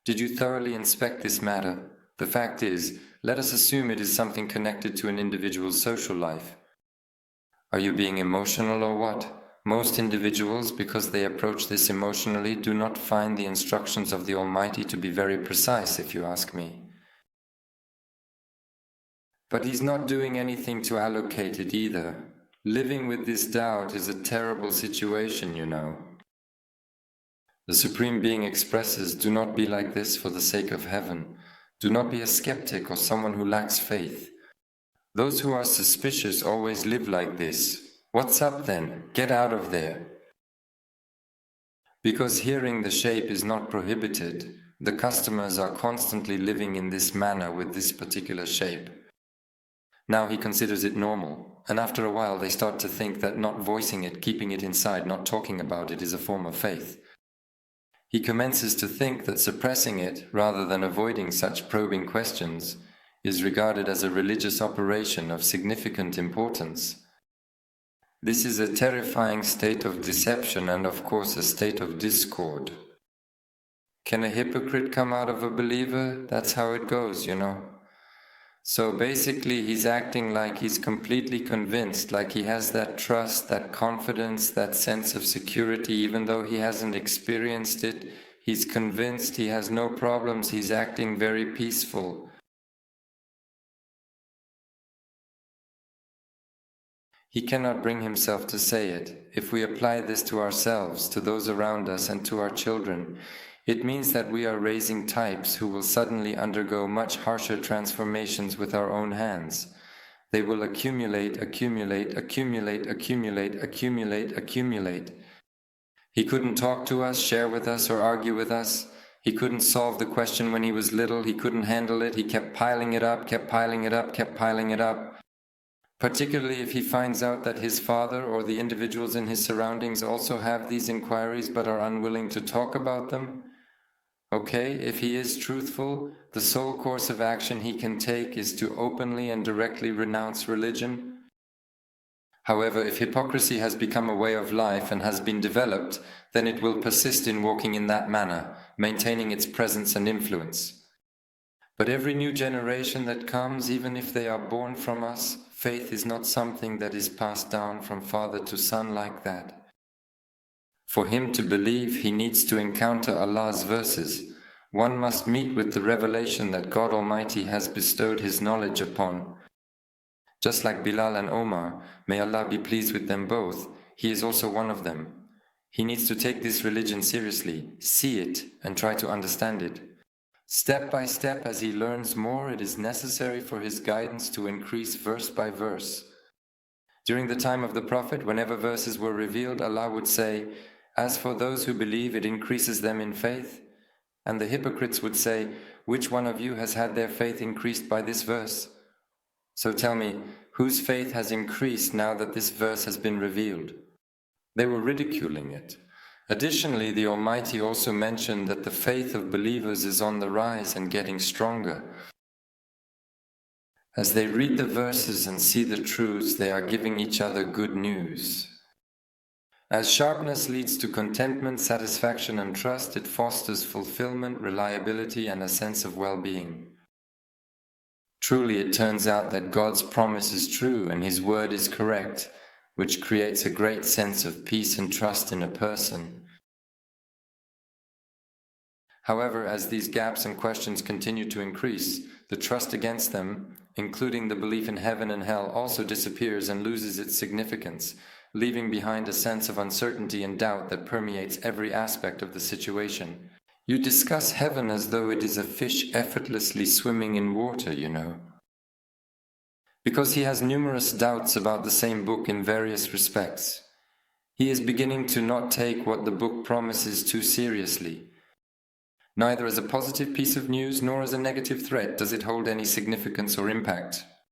Did you thoroughly inspect this matter? The fact is, let us assume it is something connected to an individual's social life. Are you being emotional or what? Most individuals, because they approach this emotionally, do not find the instructions of the Almighty to be very precise, if you ask me. But He's not doing anything to allocate it either. Living with this doubt is a terrible situation, you know. The Supreme Being expresses, do not be like this for the sake of heaven. Do not be a skeptic or someone who lacks faith. Those who are suspicious always live like this. What's up then? Get out of there. Because hearing the shape is not prohibited, the customers are constantly living in this manner with this particular shape. Now he considers it normal, and after a while they start to think that not voicing it, keeping it inside, not talking about it is a form of faith. He commences to think that suppressing it, rather than avoiding such probing questions, is regarded as a religious operation of significant importance. This is a terrifying state of deception and of course a state of discord. Can a hypocrite come out of a believer? That's how it goes, you know. So basically he's acting like he's completely convinced, like he has that trust, that confidence, that sense of security, even though he hasn't experienced it. He's convinced, he has no problems, he's acting very peaceful. He cannot bring himself to say it. If we apply this to ourselves, to those around us, and to our children, it means that we are raising types who will suddenly undergo much harsher transformations with our own hands. They will accumulate. He couldn't talk to us, share with us, or argue with us. He couldn't solve the question when he was little. He couldn't handle it. He kept piling it up. Particularly if he finds out that his father or the individuals in his surroundings also have these inquiries but are unwilling to talk about them. Okay, if he is truthful, the sole course of action he can take is to openly and directly renounce religion. However, if hypocrisy has become a way of life and has been developed, then it will persist in walking in that manner, maintaining its presence and influence. But every new generation that comes, even if they are born from us, faith is not something that is passed down from father to son like that. For him to believe, he needs to encounter Allah's verses. One must meet with the revelation that God Almighty has bestowed His knowledge upon. Just like Bilal and Omar, may Allah be pleased with them both, he is also one of them. He needs to take this religion seriously, see it, and try to understand it. Step by step, as he learns more, it is necessary for his guidance to increase verse by verse. During the time of the Prophet, whenever verses were revealed, Allah would say, "As for those who believe, it increases them in faith." And the hypocrites would say, "Which one of you has had their faith increased by this verse?" So tell me, whose faith has increased now that this verse has been revealed? They were ridiculing it. Additionally, the Almighty also mentioned that the faith of believers is on the rise and getting stronger. As they read the verses and see the truths, they are giving each other good news. As sharpness leads to contentment, satisfaction, and trust, it fosters fulfillment, reliability, and a sense of well-being. Truly, it turns out that God's promise is true and His word is correct, which creates a great sense of peace and trust in a person. However, as these gaps and questions continue to increase, the trust against them, including the belief in heaven and hell, also disappears and loses its significance, leaving behind a sense of uncertainty and doubt that permeates every aspect of the situation. You discuss heaven as though it is a fish effortlessly swimming in water, you know. Because he has numerous doubts about the same book in various respects. He is beginning to not take what the book promises too seriously. Neither as a positive piece of news nor as a negative threat does it hold any significance or impact.